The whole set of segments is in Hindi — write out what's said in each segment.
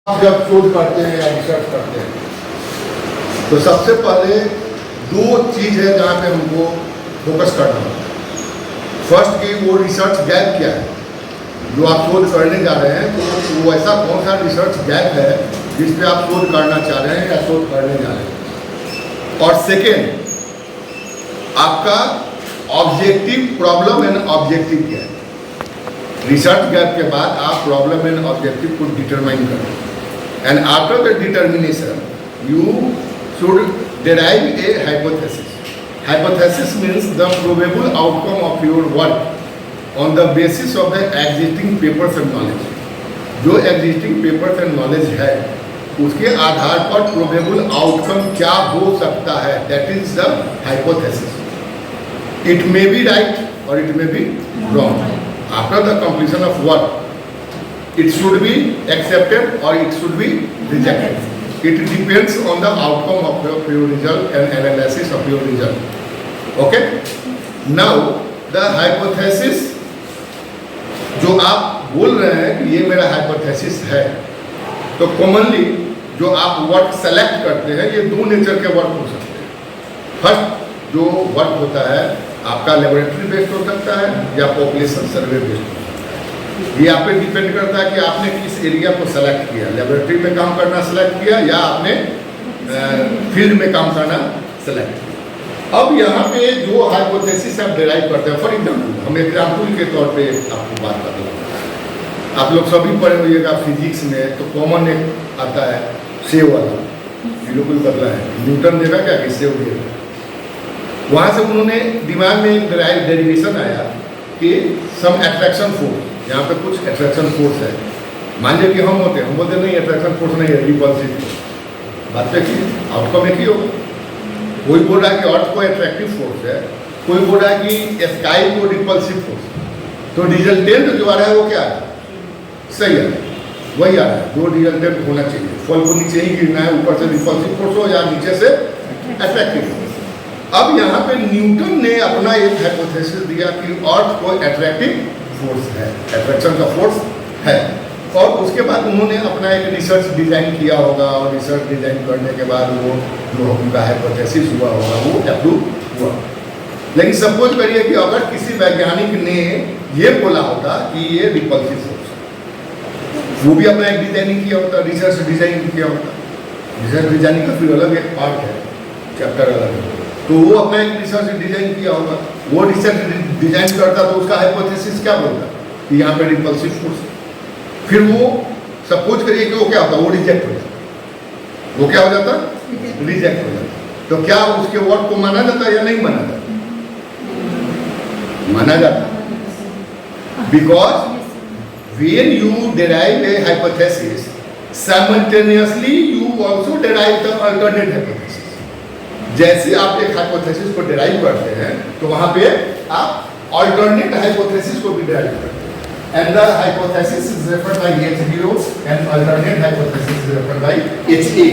आप जब शोध करते हैं या रिसर्च करते हैं तो सबसे पहले दो चीज़ है जहाँ पे हमको फोकस करना होता है। फर्स्ट कि वो रिसर्च गैप क्या है जो आप शोध करने जा रहे हैं, तो वो ऐसा कौन सा रिसर्च गैप है जिस पे आप शोध करना चाह रहे हैं या शोध करने जा रहे हैं। और सेकेंड, आपका ऑब्जेक्टिव, प्रॉब्लम एंड ऑब्जेक्टिव क्या है। रिसर्च गैप के बाद आप प्रॉब्लम एंड ऑब्जेक्टिव को डिटरमाइन करें, and after the determination you should derive a hypothesis. Hypothesis means the probable outcome of your work on the basis of the existing papers and knowledge. जो existing papers and knowledge है उसके आधार पर probable outcome क्या हो सकता है, that is the hypothesis. It may be right or it may be wrong. After the completion of work it should be accepted or it should be rejected. It depends on the outcome of your result and analysis of your result. Okay? Now the hypothesis जो आप बोल रहे हैं कि ये मेरा hypothesis है, तो commonly जो आप वर्क सेलेक्ट करते हैं ये दो नेचर के वर्क हो सकते हैं। फर्स्ट जो वर्क होता है आपका लेबोरेटरी बेस्ड हो सकता है या पॉपुलेशन सर्वे बेस्ड हो सकता है। ये आप पे डिपेंड करता है कि आपने किस एरिया को सेलेक्ट किया, लेबोरेटरी में काम करना सेलेक्ट किया या आपने फील्ड में काम करना सेलेक्ट किया। अब यहाँ पे जो हाइपोथेसिस आप डिराइव करते हैं, फॉर एग्जाम्पल हम एग्जाम्पल के तौर पे आपको बात करते हैं। आप लोग सभी पढ़े हुएगा फिजिक्स में, तो कॉमन एक आता है सेव वाला, बिल्कुल बदला है, न्यूटन देगा क्या कि सेव देगा। वहाँ से उन्होंने दिमाग में एक डेरिवेशन आया कि सम एट्रैक्शन फोर्स, यहाँ पे कुछ एट्रैक्शन फोर्स है। मान लीजिए कि हम होते हैं, हम बोलते नहीं एट्रैक्शन फोर्स नहीं है, रिपल्सिव फोर्स। बात पे की आउटकम एक ही होगा। कोई बोल रहा है कि अर्थ को एट्रैक्टिव फोर्स है, कोई बोल रहा है कि स्काई को रिपल्सिव फोर्स। तो रिजल्टेंट जो आ रहा है वो क्या है, सही है, वही आ रहा है जो रिजल्टेंट होना चाहिए। फल को नीचे ही गिरना है, ऊपर से रिपल्सिव फोर्स हो या नीचे से एट्रैक्टिव फोर्स। अब यहाँ पे न्यूटन ने अपना एक हाइपोथेसिस दिया कि अर्थ को एट्रैक्टिव फोर्स है, एट्रैक्शन का फोर्स है। और उसके बाद उन्होंने अपना एक रिसर्च डिजाइन किया होगा और रिसर्च डिजाइन करने के बाद वो जो उनका हाइपोथेसिस हुआ होगा वो अप्रूव हुआ। लेकिन सपोज करिए कि अगर किसी वैज्ञानिक ने ये बोला होता कि ये रिपल्सिव फोर्स है, वो भी अपना एक डिजाइनिंग किया होता, रिसर्च डिजाइन किया होता। रिसर्च डिजाइनिंग का फिर अलग एक पार्ट है, चैप्टर अलग है, तो वो अपना एक रिसर्च डिजाइन किया होगा। वो रिसर्च डिजाइन करता तो उसका हाइपोथेसिस क्या बोलता कि यहाँ पे रिपल्सिव फोर्स है। फिर वो सपोज करिए कि वो क्या होता, वो रिजेक्ट हो जाता। वो क्या हो जाता, रिजेक्ट हो जाता। तो क्या उसके वर्क को माना जाता या नहीं माना जाता? माना जाता, because when you derive A hypothesis simultaneously you also derive the alternate hypothesis. जैसे आप एक हाइपोथेसिस को डिराइव करते हैं तो वहां पे आप अल्टरनेट हाइपोथेसिस को भी डिराइव करते हैं। And the hypothesis is referred by H0 and alternate hypothesis is referred by HA।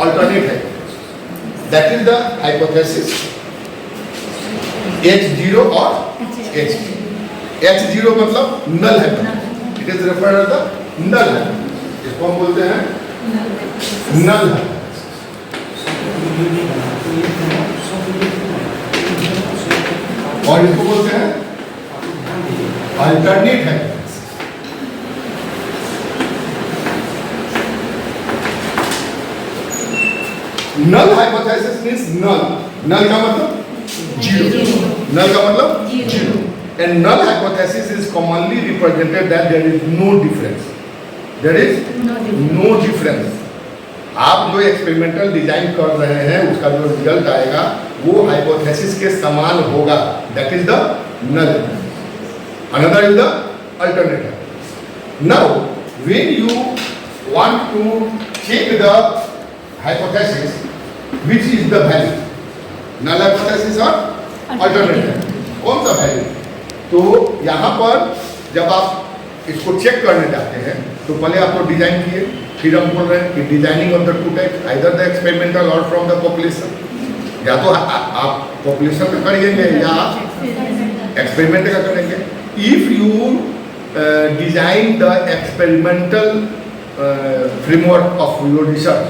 Alternate hypothesis that is the hypothesis H0 और HA। H0 मतलब null hypothesis, it is referred as the null hypothesis. इसको हम बोलते हैं नल हाइपोथेसिस। और इसको बोलते हैं alternate hypothesis. Null hypothesis means null, null का मतलब जीरो, नल का मतलब zero. And null hypothesis is commonly represented that there is no difference, there is no difference. आप जो एक्सपेरिमेंटल डिजाइन कर रहे हैं उसका जो रिजल्ट आएगा वो हाइपोथेसिस के समान होगा, that is the null. Another is the alternate. Now when you want to check the hypothesis which is the value, null hypothesis और अल्टरनेट, कौन सा वैल्यू। तो यहाँ पर जब आप इसको चेक करने जाते हैं तो पहले आप तो डिजाइन किए, फिर हम बोल रहे हैं कि designing of the two type, either the experimental और फ्रॉम द पॉपुलेशन। या तो आप पॉपुलेशन का करेंगे या एक्सपेरिमेंट का करेंगे। If you design the experimental framework of your research.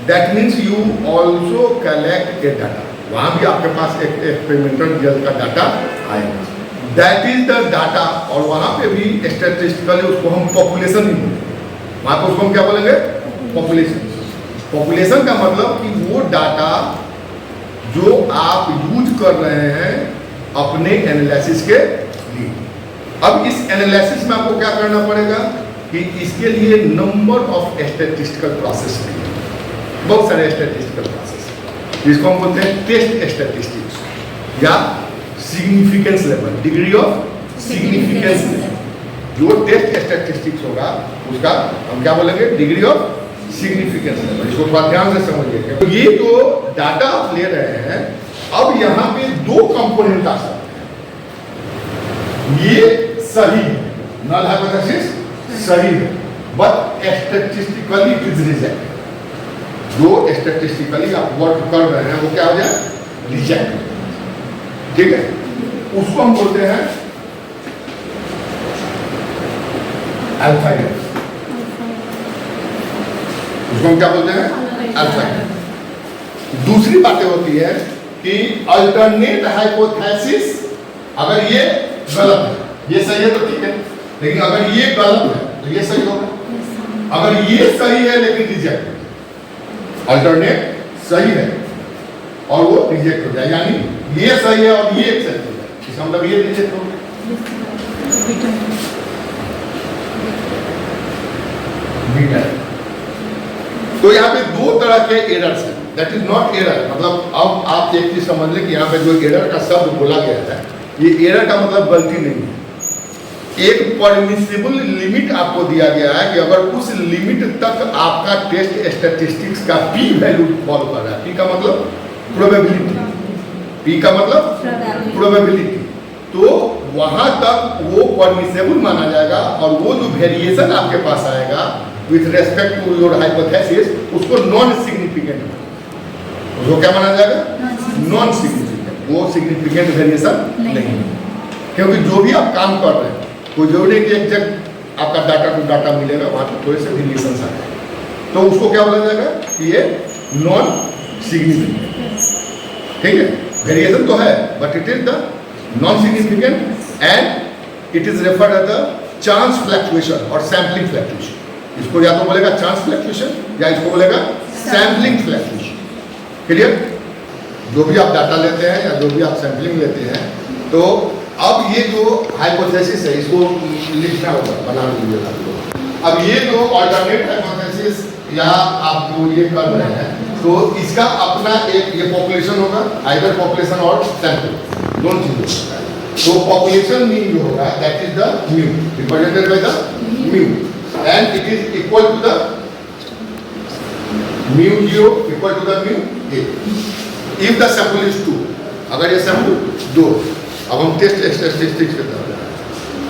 That means you also collect a data. वहाँ भी आपके पास एक एक्सपेरिमेंटल रिजल्ट का डाटा आएगा. That is the data. और वहाँ पे भी स्टैटिस्टिकली उसको हम पॉपुलेशन नहीं बोलेंगे. वहाँ पे उसको हम क्या बोलेंगे? पॉपुलेशन. पॉपुलेशन का मतलब कि वो डाटा जो आप यूज कर रहे हैं अपने एनालिसिस के लिए. अब इस एनालिसिस में आपको क्या करना पड़ेगा कि इसके लिए नंबर ऑफ स्टैटिस्टिकल प्रोसेस है. बहुत सारे स्टैटिस्टिकल प्रोसेस जिसको हम बोलते हैं टेस्ट स्टैटिस्टिक्स या significance level, degree of significance level. जो टेस्ट स्टैटिस्टिक्स होगा उसका हम क्या बोलेंगे? Degree of significance level. इसको थोड़ा ध्यान से समझिए. तो ये जो डाटा आप ले रहे हैं, अब यहाँ पे दो कंपोनेंट आ सकते हैं. ये सही है, नल हाइपोथेसिस सही है, but statistically it is reject. जो स्टैटिस्टिकली आप वर्क कर रहे हैं वो क्या हो जाए? रिजेक्ट. ठीक है, उसको हम बोलते हैं अल्फा एरर. उसको हम क्या बोलते हैं? Alpha error. दूसरी बातें होती है कि अल्टरनेट हाइपोथेसिस. अगर ये गलत है, ये सही है तो ठीक है, लेकिन अगर ये गलत है तो ये सही होगा. अगर ये सही है लेकिन रिजेक्ट है, अल्टरनेट सही है और वो रिजेक्ट हो जाए, यानी ये सही है और ये एक्सेप्ट हो जाए, इसका मतलब ये रिजेक्ट हो गया. बीटा. तो यहाँ पे दो तरह के एरर्स हैं. That is not error. मतलब अब आप एक चीज समझ लें कि यहाँ पे जो एरर का शब्द बोला गया है, ये एरर का मतलब गलती नहीं है. एक परमिसिबल लिमिट आपको दिया गया है कि अगर उस लिमिट तक आपका टेस्ट स्टैटिस्टिक्स का पी वैल्यू फॉलो कर रहा है. पी का मतलब प्रोबेबिलिटी. पी का मतलब प्रोबेबिलिटी. तो वहां तक वो परमिसिबल माना जाएगा और वो जो वेरिएशन आपके पास आएगा with respect to your hypothesis उसको नॉन सिग्निफिकेंट. उसको क्या माना जाएगा? Non significant. वो सिग्निफिकेंट वेरिएशन नहीं, क्योंकि जो भी आप काम कर रहे हैं कोई जरूरी कि एग्जैक्ट आपका डाटा टू डाटा मिलेगा, वहाँ पर थोड़े से वेरिएशंस आ जाएंगे. तो उसको क्या बोला जाएगा कि ये नॉन सिग्निफिकेंट. ठीक है, वेरिएशन तो है but it is the non significant and it is referred as the chance fluctuation और सैम्पलिंग फ्लक्चुएशन. इसको या तो बोलेगा चांस फ्लक्चुएशन या इसको बोलेगा सैम्पलिंग फ्लक्चुएशन. क्लियर? जो भी आप डाटा लेते हैं या जो भी आप सैम्पलिंग लेते हैं, तो अब ये जो हाइपोथेसिस है इसको लिखना होगा, बना लीजिएगा. अब ये जो ऑल्टरनेट हाइपोथेसिस या आप जो ये कर रहे हैं, तो इसका अपना एक ये पॉपुलेशन होगा, आइदर पॉपुलेशन और सैंपल, दोनों चीज हो सकता है. तो पॉपुलेशन मीन जो होगा that is the mu, represented by the mu, and it is equal to the mu 0 equal to the mu a. If the sample is 2, अगर ये सैंपल 2. अब हम टेस्ट स्टैटिस्टिक्स की तरफ जा रहे हैं.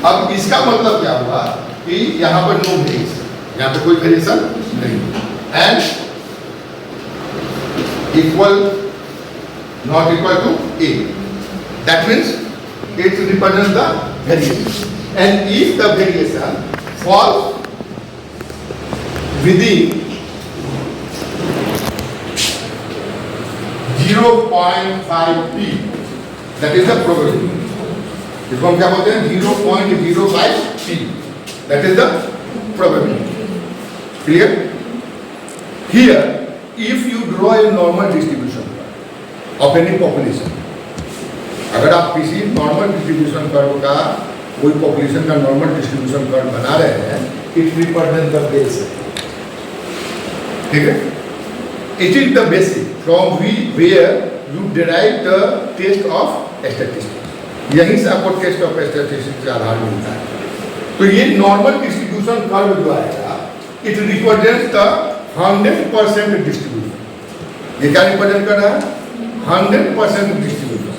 अब इसका मतलब क्या हुआ कि यहाँ पर नो वेरिएशन, यहाँ पे कोई वेरिएशन नहीं, and equal not equal to a. That means it represent the variation, and if the variation falls within 0.5 p, that is the probability. इसको हम क्या बोलते हैं? 0.05 p. That is the probability. Clear? Here, if you draw a normal distribution of any population, अगर आप किसी नॉर्मल डिस्ट्रीब्यूशन कर्व का कोई पॉपुलेशन का नॉर्मल डिस्ट्रीब्यूशन कर्व बना रहे हैं, इट रिप्रेजेंट द बेस. ठीक है? It is the basic from where you derive the test of statistics. यहीं से आपको टेस्ट ऑफ स्टैटिस्टिक्स का आधार मिलता है. तो ये नॉर्मल डिस्ट्रीब्यूशन कर्व जो आएगा, इट रिप्रेजेंट्स द 100% डिस्ट्रीब्यूशन. ये क्या रिप्रेजेंट कर रहा है? 100% distribution.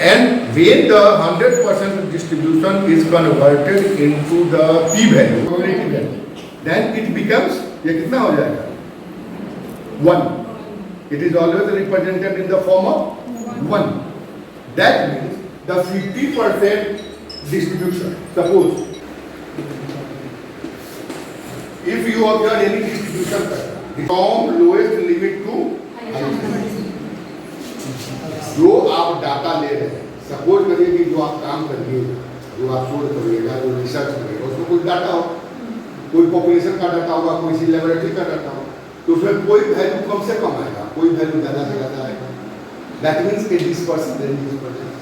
And when the 100% distribution is converted into the p value, probability value, then it becomes, ये कितना हो जाएगा? 1. It is always represented in the form of 1. That means the 50% distribution. Suppose If you observe any distribution pattern from lowest limit to highest, जो आप डाटा ले रहे हैं, सपोज करिए कि जो आप काम करिए, जो आप शोध करिएगा, जो रिसर्च करिएगा, उसमें कोई डाटा हो, कोई पॉपुलेशन का डाटा होगा, कोई सी लेबोरेटरी का डाटा होगा, तो उसमें कोई वैल्यू कम से कम आएगा, कोई वैल्यू ज़्यादा से ज़्यादा आएगा. That means 80% and 20%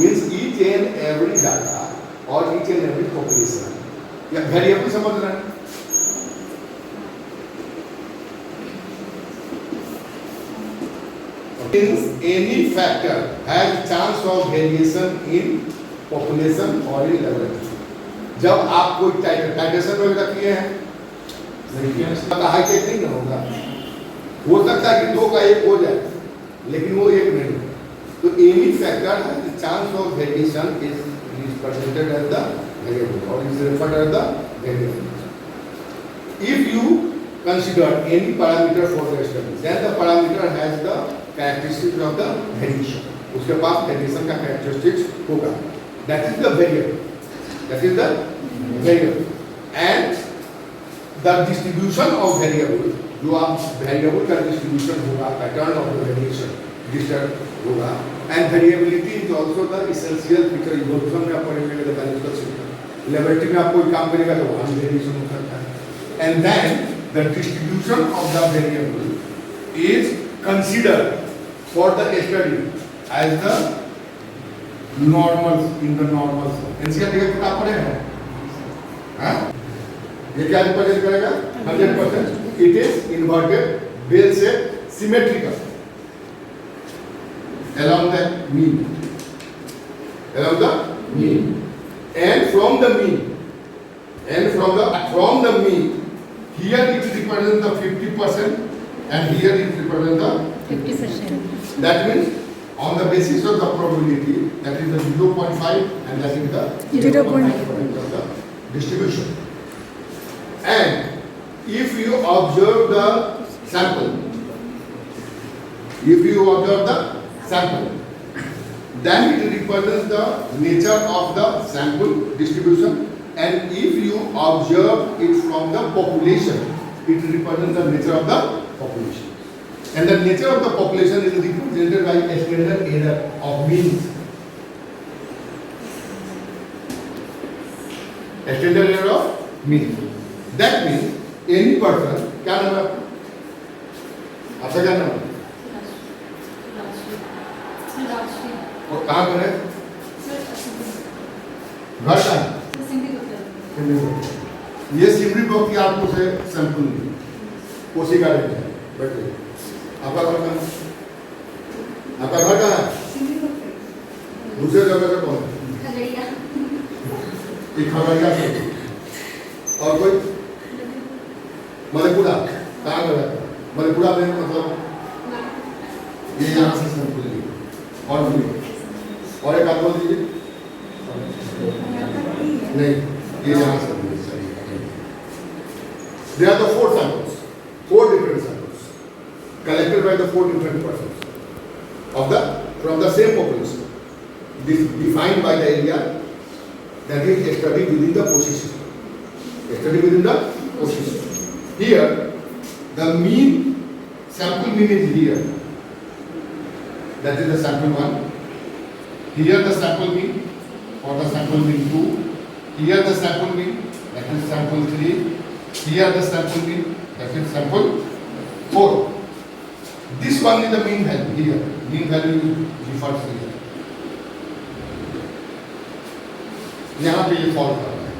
means each and every data or each and every population. या वेरिएबल समझ रहे हैं? Means any factor has chance of variation in population or in laboratory. जब आप कोई टाइट्रेशन वगैरह किए हैं, हाई टेक नहीं होगा, हो सकता है कि 2 का 1 हो जाए, लेकिन वो 1 नहीं. तो any factor has the chance of variation is represented as the variable or is referred as the variable. If you consider any parameter for the study, then the parameter has the characteristics of the variation. उसके पास variation का characteristics होगा. That is the variable. That is the variable. And the distribution of variable, जो आप variable का distribution होगा, pattern of the variation disturbed होगा, and variability is also the essential feature. evolution में आप पढ़ेंगे the biological system. Laboratory में आप कोई काम करेगा तो वहाँ variation हो सकता है. And then the distribution of the variable is considered for the study as the normal in the normal. NCERT का किताब पढ़े हैं? हाँ? ये क्या रिप्रेजेंट करेगा? 100%. It is inverted, bell shape, symmetrical along the mean. Along the mean. And from the mean. And from the mean, here it represents the 50% and here it represents the 50%. That means on the basis of the probability, that is the 0.5 and that is the 0.5 of the distribution. And if you observe the sample, then it represents the nature of the sample distribution. And if you observe it from the population, it represents the nature of the population. And the nature of the population is represented by a standard error of means. A standard error of means. That means any person, क्या नाम है आपका? क्या नाम है? और कहाँ पर है? घर का है? ये सिमरी ब्लॉक की आपको से सैंपल ली, कोशिका लेते हैं, बैठे. आपका घर कहाँ? आपका घर कहाँ है? दूसरे जगह से कौन है? एक खगड़िया से. और कोई मधेपुरा कहाँ गया? मधेपुरा में मतलब ये यहाँ से सैंपल ली. और एक आप बोल दीजिए. नहीं, ये यहाँ से There are the 4 samples, 4 different samples collected by the 4 different persons from the same population, defined by the area, that is studied within the position. Studied within the position. Here, the mean sample mean is here. That is the sample 1. Here the sample mean, or the sample mean 2. Here the sample mean, that is sample 3. Here the sample mean, that is sample 4. This one is the mean value here. Mean value refers to here. यहाँ पे ये फॉल्ट कर रहा है.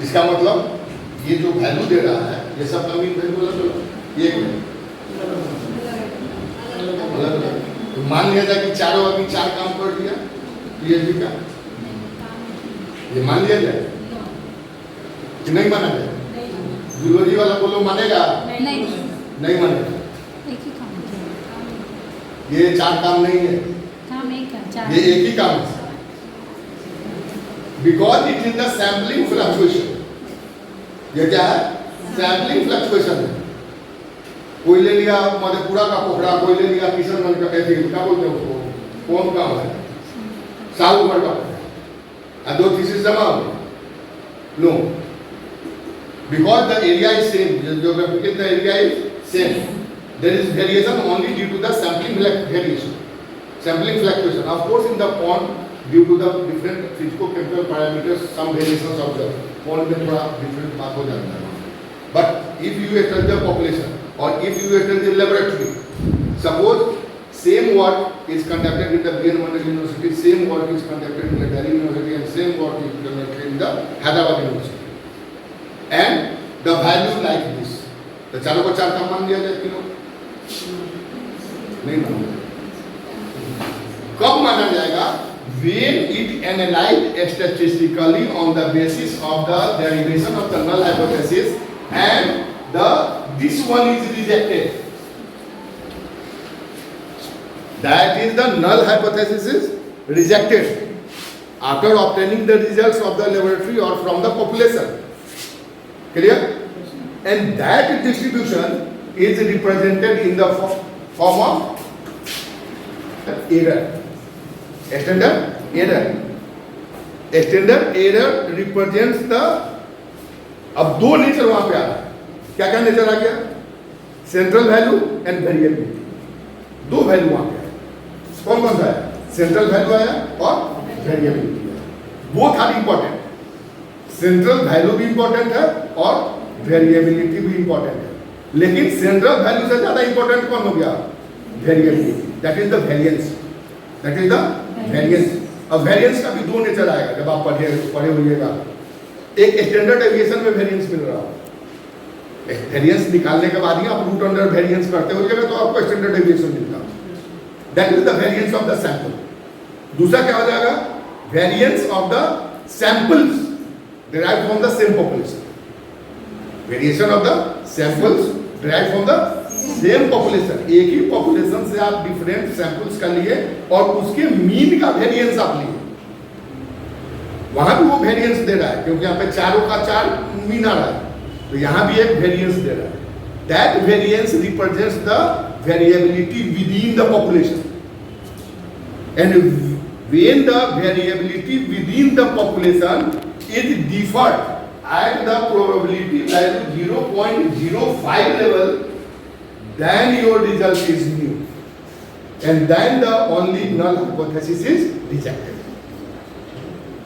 इसका मतलब ये जो वैल्यू दे रहा है, ये सब का मीन वैल्यू अलग-अलग, ये अलग-अलग. तो मान लिया जाए कि चारों आदमी 4 काम कर दिया पीएचडी का, ये मान लिया जाए कि नहीं माना जाए? जूलॉजी वाला बोलो मानेगा? नहीं मानेगा. ये 4 काम नहीं है, ये एक ही काम है. Because it is the sampling fluctuation. ये क्या है? सैम्पलिंग फ्लक्चुएशन है. कोई ले लिया मधेपुरा का पोखरा, कोई ले लिया किशनगंज का, कहते हैं क्या बोलते हैं उसको, कौन काम है? साहूगढ़ का पोखरा. 2 थीसिस जमा हो लो. because the area is same, geographically the area is same. There is variation only due to the sampling variation, sampling fluctuation. Of course, in the pond, due to the different physico-chemical parameters, some variations observed. Pond में थोड़ा different बात हो जाता है. But if you study the population or if you study the laboratory, suppose same work is conducted in the B.N. Mandal University, same work is conducted in the Delhi University, and same work is conducted in the Hyderabad University, and the value like this. तो चारों को 4 का मान दिया जाए किलो, नहीं माना. कब माना जाएगा? When it analyzed statistically on the basis of the derivation of the null hypothesis, and this one is rejected. That is, the null hypothesis is rejected after obtaining the results of the laboratory or from the population. Clear? And that distribution is represented in the form of error. Standard error. Standard error represents the. अब दो नेचर वहां पे आ रहा है. क्या क्या नेचर आ गया? Central value and variability. दो वैल्यू वहां पे आए. कौन कौन सा है? सेंट्रल वैल्यू आया और वेरिएबिलिटी आया. Both are important. Central value भी इंपॉर्टेंट है और वेरिएबिलिटी भी इंपॉर्टेंट है. लेकिन सेंट्रल वैल्यू से ज्यादा इंपॉर्टेंट कौन हो गया? Variability. That is the variance. That is the variance. अब वेरिएंस का भी दो नेचर आएगा जब आप पढ़े होइएगा. एक स्टैंडर्ड डेविएशन में वेरिएंस मिल रहा हो. वेरिएंस निकालने के बाद ही आप रूट अंडर वेरिएंस करते होइएगा तो आपको स्टैंडर्ड डेविएशन मिलता है. That is the variance of the sample. दूसरा क्या हो जाएगा? Variance of the samples derived from the same population. Variation of the samples derived from the same population. एक ही पॉपुलेशन से आप डिफरेंट सैंपल्स का लिए और उसके मीन का वेरिएंस आप लिए. वहां भी वो वेरिएंस दे रहा है क्योंकि यहाँ पे चारों का 4 मीन आ रहा है, तो यहाँ भी एक वेरिएंस दे रहा है. That variance represents the variability with in the population. And when the variability within the population is differed at the probability value 0.05 level, then your result is new, and then the only null hypothesis is rejected.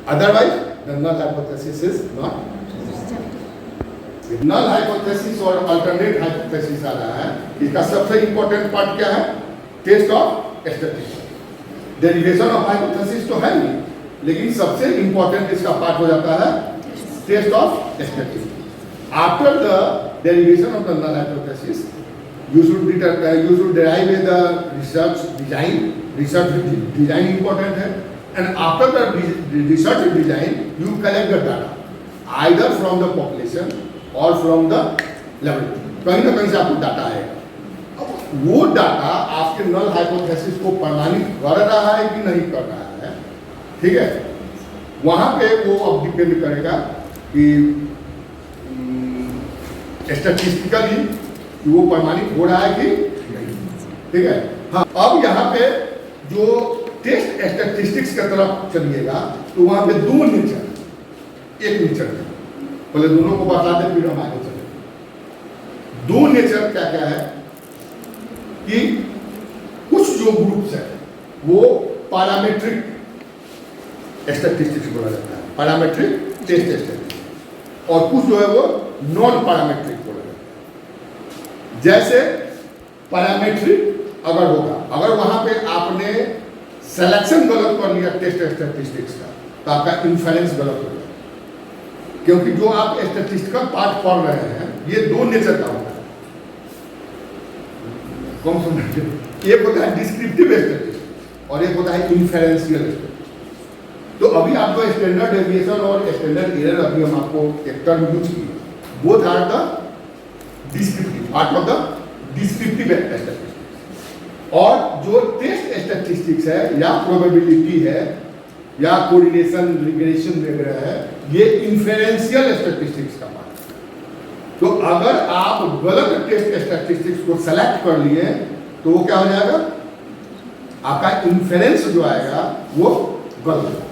Otherwise, the null hypothesis is not rejected. Null hypothesis और alternate hypothesis आ रहा है. इसका सबसे important part क्या है? Test of statistics. Derivation of hypothesis तो है नहीं, लेकिन सबसे इंपॉर्टेंट इसका पार्ट हो जाता है test of statistics. After the derivation of the null hypothesis you should derive the research design. Research design important है, and after the research design you collect the data either from the population or from the laboratory. कहीं ना कहीं से आपको डाटा आएगा. वो डाटा आपके नल हाइपोथेसिस को प्रमाणित कर रहा है कि नहीं कर रहा है. ठीक है, वहां पे वो अब डिपेंड करेगा कि स्टैटिस्टिकली वो प्रमाणित हो रहा है कि नहीं. ठीक है. हाँ, अब यहाँ पे जो टेस्ट स्टैटिस्टिक्स की तरफ चलिएगा तो वहां पे दो नेचर, एक नेचर है, पहले दोनों को बता दे फिर हम आगे चले. दो नेचर क्या क्या है कि कुछ जो ग्रुप्स है वो पैरामीट्रिक स्टैटिस्टिक्स बोला जाता है, पैरामीट्रिक टेस्ट स्टैटिस्टिक्स, और कुछ जो है वो नॉन पैरामीट्रिक बोला जाता है. जैसे पैरामीट्रिक अगर होगा, अगर वहां पे आपने सिलेक्शन गलत कर लिया टेस्ट स्टैटिस्टिक्स का तो आपका इन्फरेंस गलत हो जाएगा. क्योंकि जो आप स्टैटिस्टिकल पार्ट पढ़ रहे हैं ये दो नेचर का होता है. कौन समझते? एक होता है डिस्क्रिप्टिव स्टैटिस्टिक्स और एक होता है इन्फेरेंशियल स्टैटिस्टिक्स. तो अभी आपको स्टैंडर्ड डेविएशन और स्टैंडर्ड एरर अभी हम आपको एक टर्म यूज किए, both are the descriptive part of the descriptive statistics. और जो टेस्ट स्टैटिस्टिक्स है या प्रोबेबिलिटी है या कोरिलेशन रिग्रेशन वगैरह है, ये इन्फेरेंशियल स्टैटिस्टिक्स का पार्ट. तो अगर आप गलत टेस्ट स्टैटिस्टिक्स को सेलेक्ट कर लिए तो वो क्या हो जाएगा? आपका इन्फेरेंस जो आएगा वो गलत.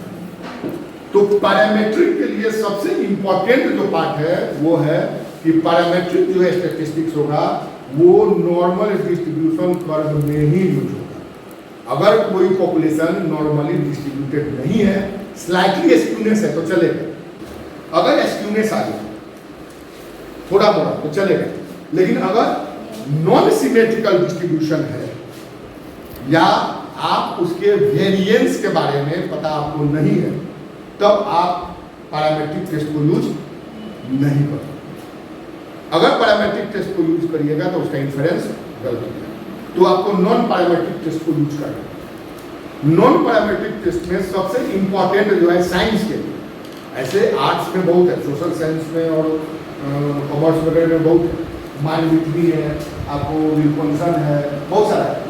तो पैरामेट्रिक के लिए सबसे इंपॉर्टेंट जो पार्ट है वो है कि पैरामेट्रिक जो है स्टैटिस्टिक्स होगा वो नॉर्मल डिस्ट्रीब्यूशन कर्व में ही यूज होगा। अगर कोई पॉपुलेशन नॉर्मली डिस्ट्रीब्यूटेड नहीं है, स्लाइटली स्क्यूनेस है तो चलेगा। अगर स्क्यूनेस आ जाए थोड़ा मोड़ा तो चलेगा, लेकिन अगर नॉन सिमेट्रिकल डिस्ट्रीब्यूशन है या आप उसके वेरिएंस के बारे में पता आपको नहीं है, तब आप पैरामेट्रिक टेस्ट को यूज नहीं कर सकते। अगर पैरामेट्रिक टेस्ट को यूज करिएगा तो उसका इन्फरेंस गलत हो जाएगा। तो आपको नॉन पैरामेट्रिक टेस्ट को यूज करना है। नॉन पैरामेट्रिक टेस्ट में सबसे इंपॉर्टेंट जो है साइंस के लिए, ऐसे आर्ट्स में बहुत है, सोशल साइंस में और कॉमर्स वगैरह में बहुत है, मानविकी है, आपको विल्कोन्सन है, बहुत सारा है।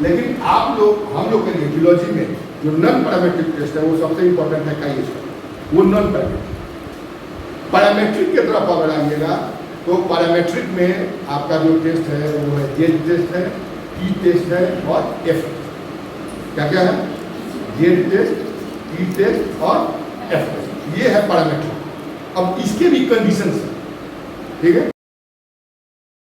लेकिन आप लोग हम लोग के लिए जियोलॉजी में जो नॉन पैरामेट्रिक टेस्ट है वो सबसे इंपॉर्टेंट है काइएस्ट्रो, वो नॉन पैरामेट्रिक। पैरामेट्रिक की तरफ अगर आइएगा तो पैरामेट्रिक में आपका जो टेस्ट है वो है जेड टेस्ट है, टी टेस्ट है और एफ। क्या क्या है? जेड टेस्ट, टी टेस्ट और एफ टेस्ट, ये है पैरामेट्रिक। अब इसके भी कंडीशंस हैं, ठीक है।